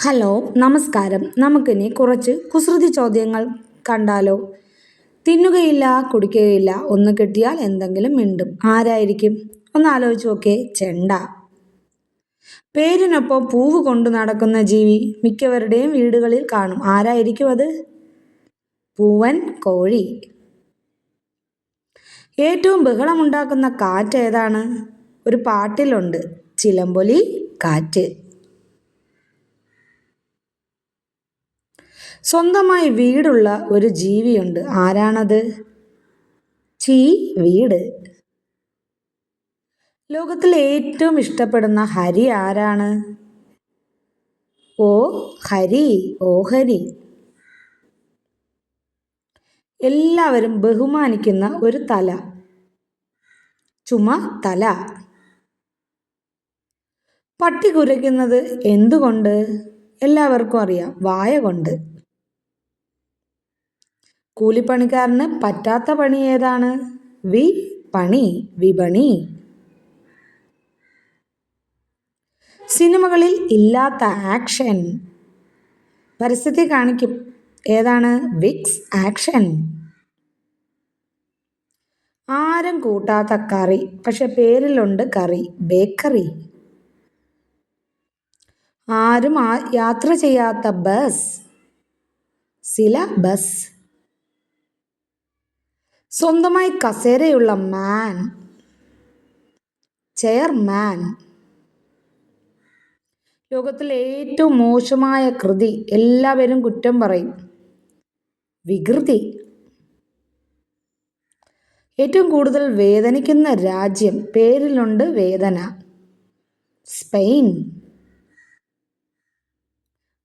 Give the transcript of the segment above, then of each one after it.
Hello, നമസ്കാരം. നമുക്കിനി കുറച്ച് കുസൃതി ചോദ്യങ്ങൾ കണ്ടാലോ? തിന്നുകയില്ല, കുടിക്കുകയില്ല, ഒന്ന് കിട്ടിയാൽ എന്തെങ്കിലും മിണ്ടും. ആരായിരിക്കും? ഒന്ന് ആലോചിച്ച് നോക്കേ. ചെണ്ട. പേരിനൊപ്പം പൂവ് കൊണ്ടു നടക്കുന്ന ജീവി മിക്കവരുടെയും വീടുകളിൽ കാണും. ആരായിരിക്കും അത്? പൂവൻ കോഴി. ഏറ്റവും ബഹളമുണ്ടാക്കുന്ന കാറ്റ് ഏതാണ്? ഒരു പാട്ടിലുണ്ട്, ചിലമ്പൊലി കാറ്റ്. സ്വന്തമായി വീടുള്ള ഒരു ജീവിയുണ്ട്. ആരാണത്? വീട്. ലോകത്തിൽ ഏറ്റവും ഇഷ്ടപ്പെടുന്ന ഹരി ആരാണ്? ഹരി, ഓഹരി. എല്ലാവരും ബഹുമാനിക്കുന്ന ഒരു തല, തല. പട്ടി കുരയ്ക്കുന്നത് എന്തുകൊണ്ട്? എല്ലാവർക്കും അറിയാം, വായ കൊണ്ട്. കൂലിപ്പണിക്കാരന് പറ്റാത്ത പണി ഏതാണ്? പണി, വിപണി. സിനിമകളിൽ ഇല്ലാത്ത ആക്ഷൻ പരസ്യത്തിൽ കാണിക്കും. ഏതാണ്? Vicks action. ആരും കൂട്ടാത്ത കറി, പക്ഷെ പേരിലുണ്ട് കറി, ബേക്കറി. ആരും യാത്ര ചെയ്യാത്ത ബസ്, ബസ്. സ്വന്തമായി കസേരയുള്ള മാൻ, ചെയർമാൻ. ലോകത്തിലെ ഏറ്റവും മോശമായ കൃതി, എല്ലാവരും കുറ്റം പറയും, വികൃതി. ഏറ്റവും കൂടുതൽ വേദനിക്കുന്ന രാജ്യം, പേരിലുണ്ട് വേദന, സ്പെയിൻ.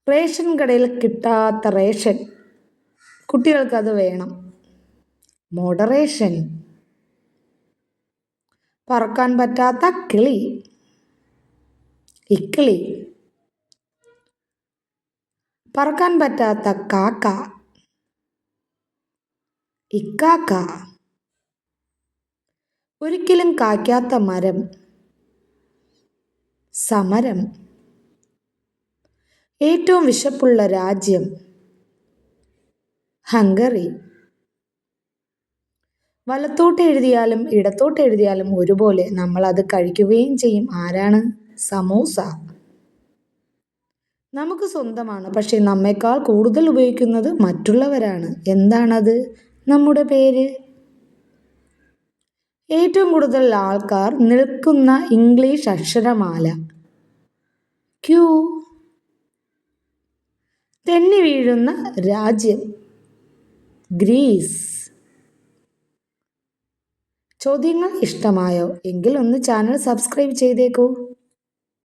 റേഷൻ കടയിൽ കിട്ടാത്ത റേഷൻ, കുട്ടികൾക്കത് വേണം, മോഡറേഷൻ. പറക്കാൻ പറ്റാത്ത കിളി, ഇക്കിളി. പറക്കാൻ പറ്റാത്ത കാക്ക, ഇക്കാക്ക. ഒരിക്കലും കായ്ക്കാത്ത മരം, സമരം. ഏറ്റവും വിശപ്പുള്ള രാജ്യം, ഹംഗറി. വലത്തോട്ട് എഴുതിയാലും ഇടത്തോട്ട് എഴുതിയാലും ഒരുപോലെ നമ്മൾ അത് കഴിക്കുകയും ചെയ്യും. ആരാണ്? സമൂസ. നമുക്ക് സ്വന്തമാണ്, പക്ഷെ നമ്മേക്കാൾ കൂടുതൽ ഉപയോഗിക്കുന്നത് മറ്റുള്ളവരാണ്. എന്താണത്? നമ്മുടെ പേര്. ഏറ്റവും കൂടുതൽ ആൾക്കാർ നിൽക്കുന്ന ഇംഗ്ലീഷ് അക്ഷരമാല, ക്യൂ. തെന്നി വീഴുന്ന രാജ്യം, ഗ്രീസ്. ചോദ്യങ്ങൾ ഇഷ്ടമായോ? എങ്കിൽ ഒന്ന് ചാനൽ സബ്സ്ക്രൈബ് ചെയ്തേക്കൂ.